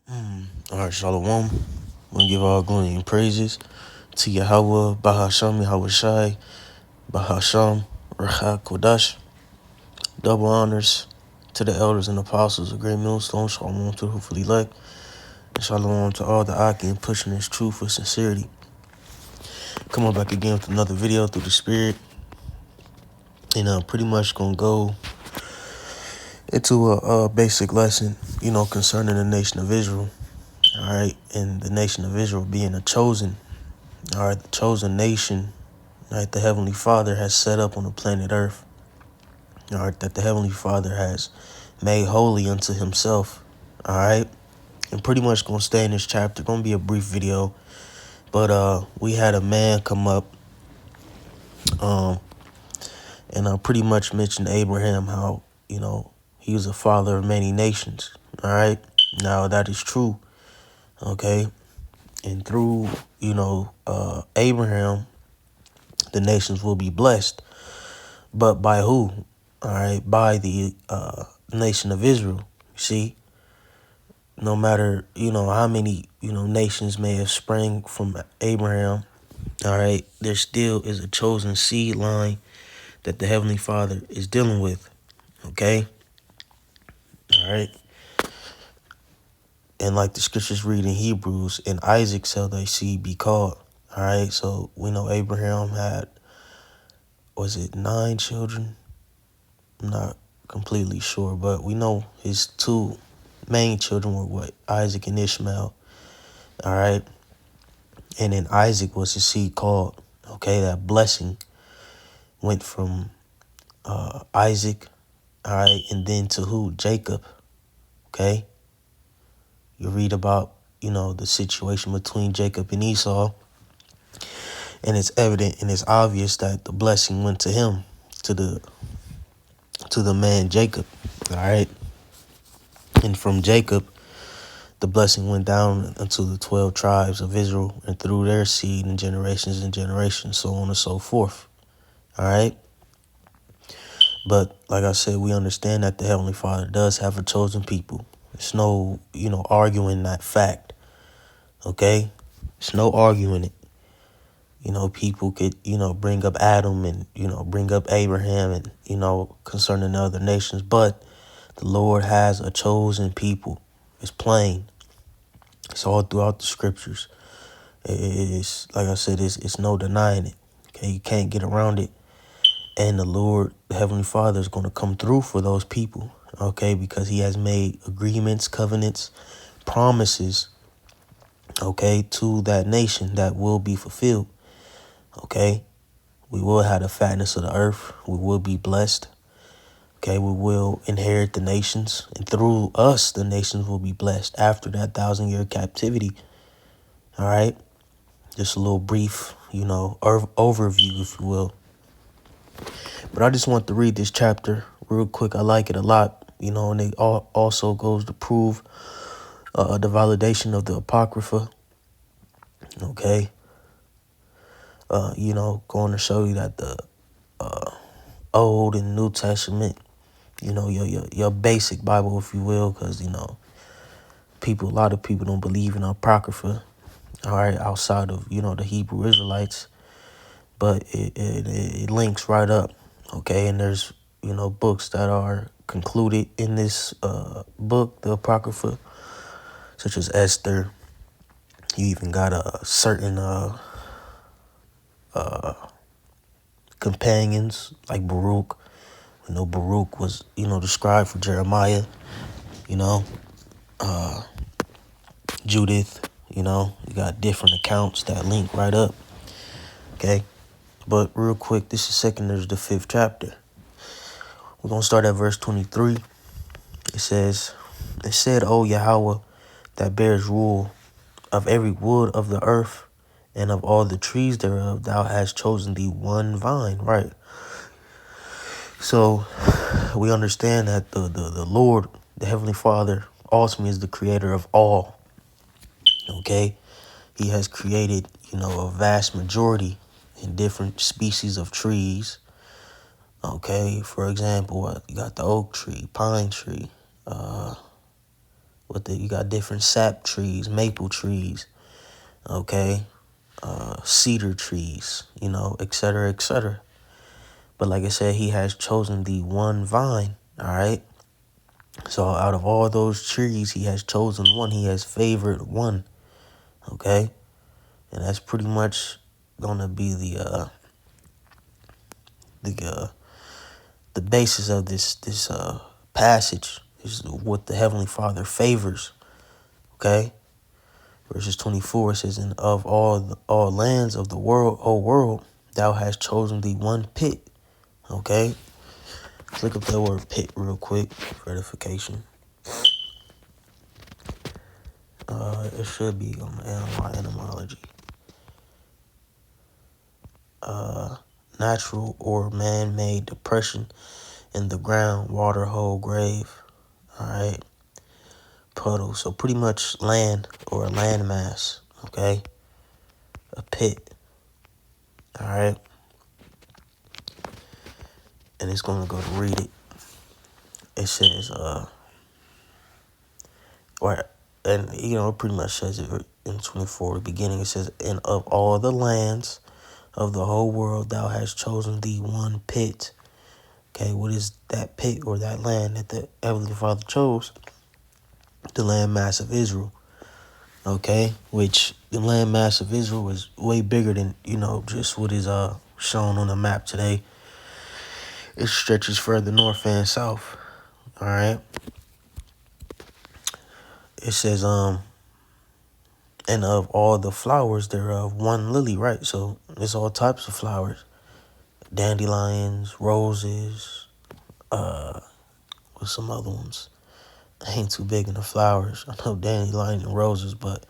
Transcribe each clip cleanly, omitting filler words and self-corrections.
All right, Shalom. We to give all glory and praises to Yahweh, Bahasham, Yahweh Shai, Bahasham, Racha Kodash. Double honors to the elders and apostles of Great Millstone. Shalom to the hopefully elect. And Shalom to all the Aki and pushing this truth with sincerity. Come on back again with another video through the Spirit. And I'm pretty much going to go into a basic lesson, concerning the nation of Israel. All right, and the nation of Israel being the chosen nation, right, the Heavenly Father has set up on the planet Earth, all right, that the Heavenly Father has made holy unto himself, all right, and pretty much going to stay in this chapter. Going to be a brief video, but we had a man come up, and I pretty much mentioned Abraham, how, he was a father of many nations, all right. Now, that is true, okay, and through, Abraham, the nations will be blessed. But by who? All right, by the nation of Israel. You see, no matter, how many, nations may have sprang from Abraham, all right, there still is a chosen seed line that the Heavenly Father is dealing with, okay? All right. And like the scriptures read in Hebrews, in Isaac shall thy seed be called, all right? So we know Abraham had, was it 9 children? I'm not completely sure, but we know his 2 main children were what? Isaac and Ishmael. All right. And then Isaac was his seed called. Okay, that blessing went from Isaac, all right, and then to who? Jacob. Okay. You read about, the situation between Jacob and Esau, and it's evident and it's obvious that the blessing went to him, to the man Jacob. All right. And from Jacob, the blessing went down unto the 12 tribes of Israel and through their seed and generations, so on and so forth. All right. But like I said, we understand that the Heavenly Father does have a chosen people. It's no, arguing that fact. Okay. It's no arguing it. People could, bring up Adam and, bring up Abraham and, concerning the other nations. But the Lord has a chosen people. It's plain. It's all throughout the scriptures. It's like I said, it's no denying it. Okay, you can't get around it. And the Lord, the Heavenly Father, is going to come through for those people. Okay, because he has made agreements, covenants, promises, okay, to that nation that will be fulfilled. Okay, we will have the fatness of the earth. We will be blessed. Okay, we will inherit the nations. And through us, the nations will be blessed after that 1,000-year captivity. All right. Just a little brief, overview, if you will. But I just want to read this chapter real quick. I like it a lot, and it also goes to prove the validation of the Apocrypha. Okay. Going to show you that the Old and New Testament, your basic Bible, if you will, because, a lot of people don't believe in Apocrypha, all right, outside of, the Hebrew Israelites. But it links right up, okay? And there's, books that are concluded in this book, the Apocrypha, such as Esther. You even got a certain companions like Baruch. Baruch was, the scribe for Jeremiah, Judith, you got different accounts that link right up, okay? But real quick, this is there's the 5th chapter. We're going to start at verse 23. It says, "It said, O Yahweh, that bears rule of every wood of the earth, and of all the trees thereof, thou hast chosen thee one vine." Right. So we understand that the Lord, the Heavenly Father, ultimately is the creator of all. Okay. He has created, a vast majority in different species of trees. Okay. For example, you got the oak tree, pine tree, You got different sap trees, maple trees, okay, cedar trees, etc., etc. But like I said, he has chosen the one vine, all right? So out of all those trees, he has chosen one. He has favored one, okay? And that's pretty much gonna be the basis of this passage is what the Heavenly Father favors, okay? Verses 24 says, "And of all lands of the world, whole world, thou hast chosen thee one pit." Okay, let's look up that word pit real quick for edification. It should be on my etymology. Natural or man-made depression in the ground, water hole, grave. All right, puddle. So pretty much land or a landmass. Okay, a pit. All right, and it's gonna go to read it. It says, and it pretty much says it in 24, the beginning. It says, "And of all the lands of the whole world, thou hast chosen thee one pit." Okay, what is that pit or that land that the Heavenly Father chose? The landmass of Israel. Okay, which the landmass of Israel is way bigger than, just what is shown on the map today. It stretches further north and south. All right. It says, and of all the flowers thereof, one lily, right? So it's all types of flowers. Dandelions, roses, what's some other ones? I ain't too big into flowers. I know dandelions and roses, but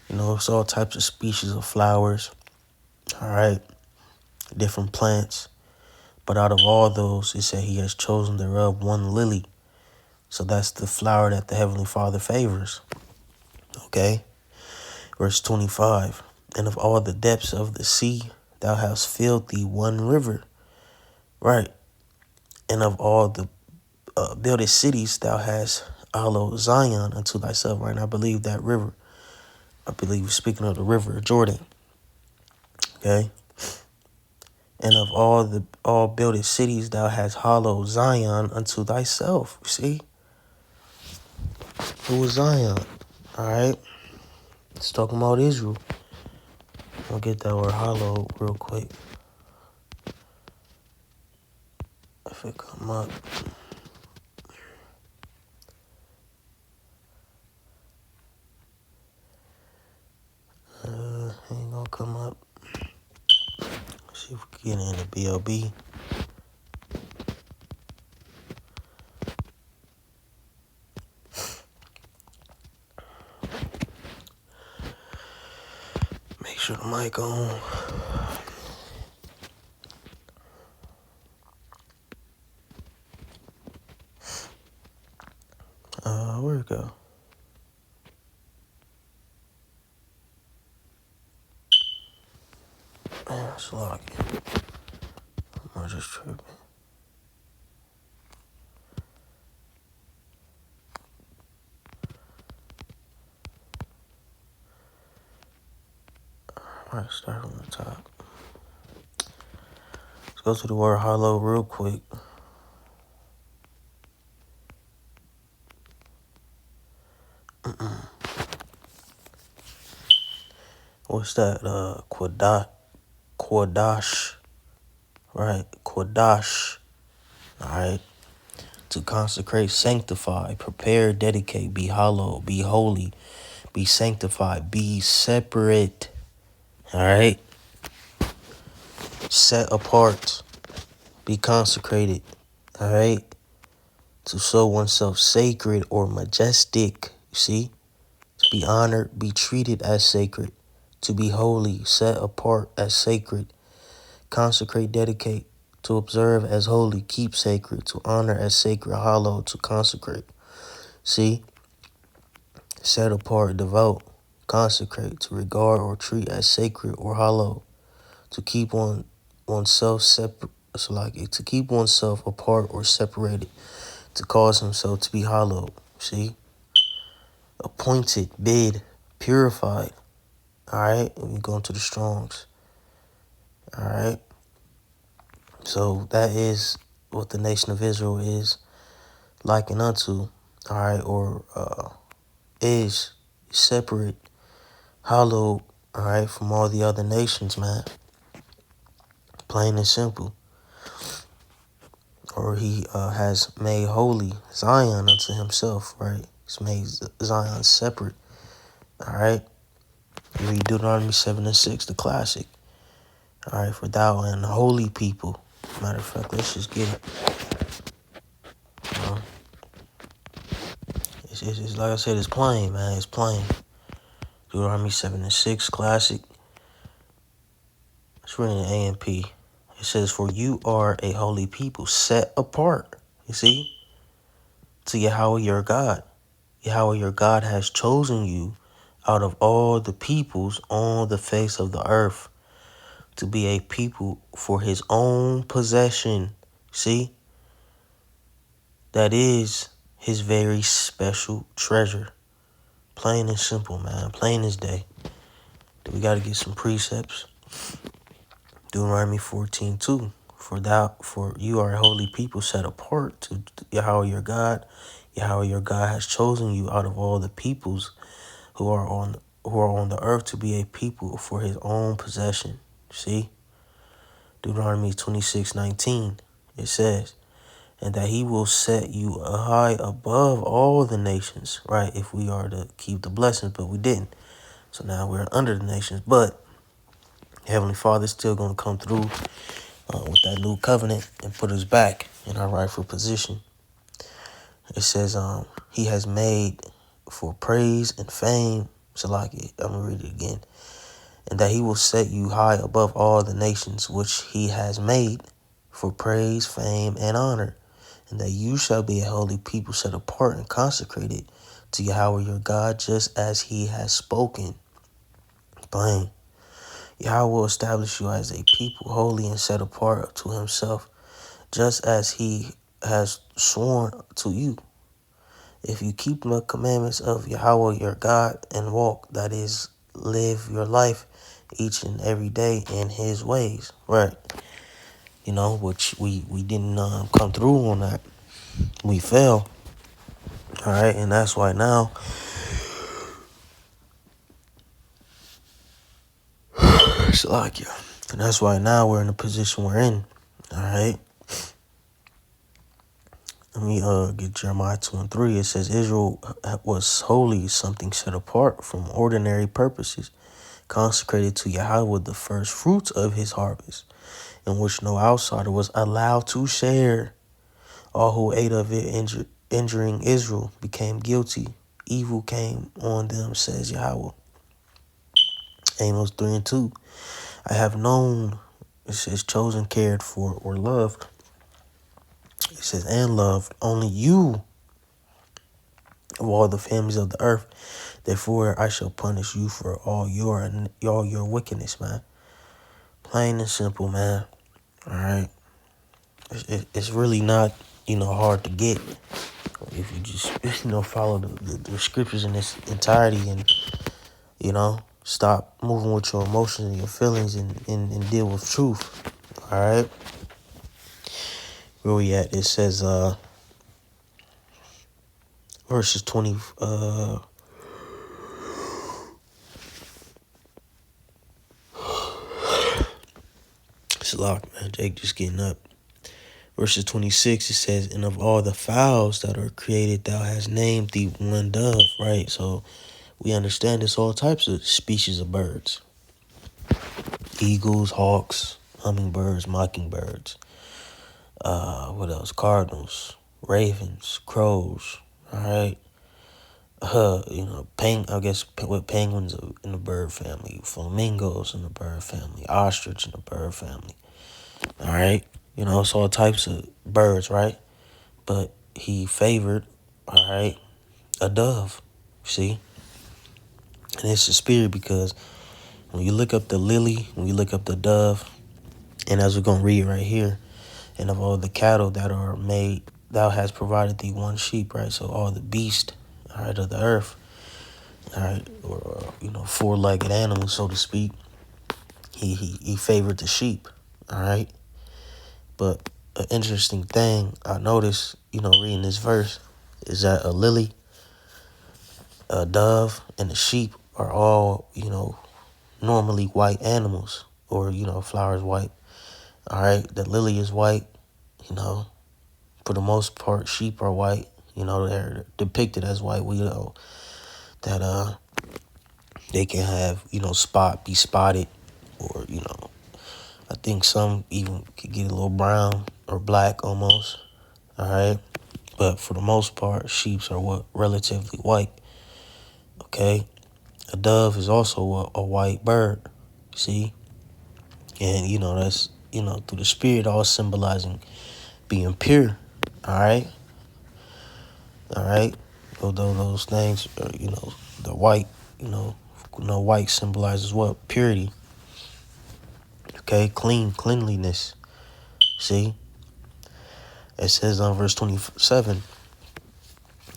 it's all types of species of flowers. All right, different plants. But out of all those, it said he has chosen thereof one lily. So that's the flower that the Heavenly Father favors. Okay, verse 25. "And of all the depths of the sea, thou hast filled thee one river." Right. "And of all the builded cities, thou hast hallowed Zion unto thyself." Right. And I believe that river. Speaking of the river of Jordan. Okay. "And of all builded cities, thou hast hallowed Zion unto thyself." See? Who was Zion? All right. It's talking about Israel. I'll get that word hollow real quick. If it come up. Ain't gonna come up. Let's see if we can get in the BLB. Make sure the mic on. Where'd it go? Man, it's locking. I'm just tripping. Alright, start from the top. Let's go to the word hollow real quick. What's that? Quadash. Right? Quadash. Alright. To consecrate, sanctify, prepare, dedicate, be hallowed, be holy, be sanctified, be separate. Alright? Set apart, be consecrated. Alright? To show oneself sacred or majestic. You see? To be honored, be treated as sacred. To be holy, set apart as sacred. Consecrate, dedicate. To observe as holy, keep sacred. To honor as sacred, hallowed, to consecrate. See? Set apart, devote, consecrate. To regard or treat as sacred or hallowed. To keep oneself separate. So to keep oneself apart or separated. To cause himself to be hallowed. See? appointed, bid, purified. All right, and we go into the Strongs. All right, so that is what the nation of Israel is likened unto. All right, or is separate, hallowed. All right, from all the other nations, man. Plain and simple. Or he has made holy Zion unto himself. Right, he's made Zion separate. All right. You read Deuteronomy 7:6, the classic. All right, for thou and holy people. Matter of fact, let's just get it. You know, it's like I said, it's plain, man. It's plain. Deuteronomy 7:6, classic. It's written in AMP. It says, "For you are a holy people, set apart." You see, to Yahweh your God. Yahweh your God has chosen you out of all the peoples on the face of the earth to be a people for his own possession. See? That is his very special treasure. Plain and simple, man. Plain as day. We got to get some precepts. Deuteronomy 14:2. For you are a holy people set apart to Yahweh your God. Yahweh your God has chosen you out of all the peoples who are on the earth to be a people for his own possession. See? Deuteronomy 26:19. It says, and that he will set you high above all the nations, right? If we are to keep the blessings, but we didn't. So now we're under the nations. But Heavenly Father is still going to come through with that new covenant and put us back in our rightful position. It says he has made for praise and fame. So like it, I'm going to read it again. And that he will set you high above all the nations which he has made for praise, fame, and honor. And that you shall be a holy people set apart and consecrated to Yahweh your God, just as he has spoken. Plain. Yahweh will establish you as a people holy and set apart to himself, just as he has sworn to you. If you keep the commandments of Yahweh your God and walk, that is, live your life each and every day in his ways. Right. You know, which we didn't come through on that. We fell. All right, and that's why now it's like, yeah. And that's why now we're in the position we're in. All right. Let me get Jeremiah 2:3. It says Israel was wholly something set apart from ordinary purposes, consecrated to Yahweh the first fruits of his harvest, in which no outsider was allowed to share. All who ate of it, injuring Israel, became guilty. Evil came on them, says Yahweh. Amos 3:2. I have known, it says, chosen, cared for, or loved. It says, and loved only you of all the families of the earth. Therefore, I shall punish you for all your wickedness, man. Plain and simple, man. All right. It's really not, hard to get if you just, follow the scriptures in its entirety and, stop moving with your emotions and your feelings and deal with truth. All right. Where we at? It says, verses 20, it's locked, man. Jake just getting up. Verses 26, it says, and of all the fowls that are created, thou hast named thee one dove, right? So we understand there's all types of species of birds. Eagles, hawks, hummingbirds, mockingbirds. What else? Cardinals, ravens, crows, all right? I guess with penguins in the bird family, flamingos in the bird family, ostrich in the bird family, all right? It's all types of birds, right? But he favored, all right, a dove, see? And it's a spirit because when you look up the lily, when you look up the dove, and as we're going to read right here, and of all the cattle that are made, thou hast provided thee one sheep, right? So all the beasts, all right, of the earth, all right, or four-legged animals, so to speak. He favored the sheep, all right. But an interesting thing I noticed, reading this verse, is that a lily, a dove, and a sheep are all, normally white animals, or flowers white. All right, the lily is white, you know. For the most part, sheep are white. They're depicted as white. We know that they can have be spotted, or I think some even could get a little brown or black almost. All right, but for the most part, sheeps are relatively white. Okay, a dove is also a white bird. See, and that's through the spirit, all symbolizing being pure. All right, all right. Although those things, are, the white, white symbolizes what? Purity. Okay, cleanliness. See, it says on verse 27,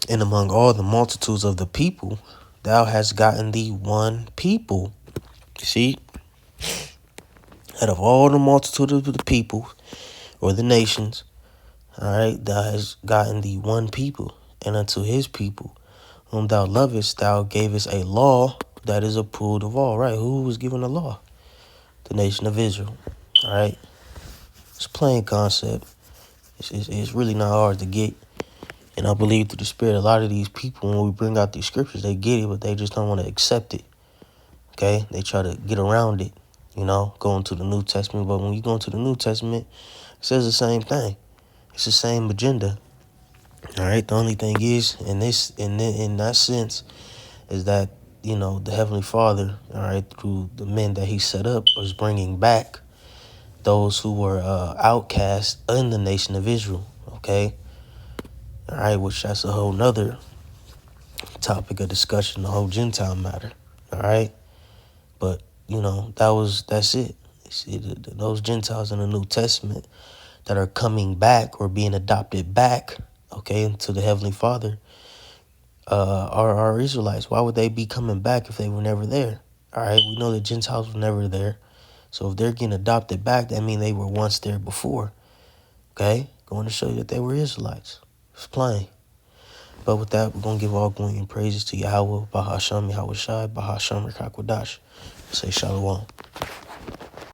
and among all the multitudes of the people, thou hast gotten thee one people. See, out of all the multitude of the people or the nations, all right, thou hast gotten thee one people, and unto his people, whom thou lovest, thou gavest a law that is approved of all. Right? Who was given the law? The nation of Israel. All right, it's a plain concept. It's really not hard to get. And I believe through the Spirit, a lot of these people, when we bring out these scriptures, they get it, but they just don't want to accept it. Okay? They try to get around it, going to the New Testament. But when you go into the New Testament, it says the same thing. It's the same agenda. All right? The only thing is, in that sense, is that, the Heavenly Father, all right, through the men that he set up, was bringing back those who were outcast in the nation of Israel. Okay? All right, which that's a whole nother topic of discussion, the whole Gentile matter. All right, but that's it. See, those Gentiles in the New Testament that are coming back or being adopted back, okay, to the Heavenly Father, are Israelites. Why would they be coming back if they were never there? All right, we know that Gentiles were never there, so if they're getting adopted back, that means they were once there before. Okay, going to show you that they were Israelites. It's plain. But with that, we're going to give all glory and praises to Yahweh, Bahasham Yahweh Shai, Bahasham Rakakwadash. Say Shalom.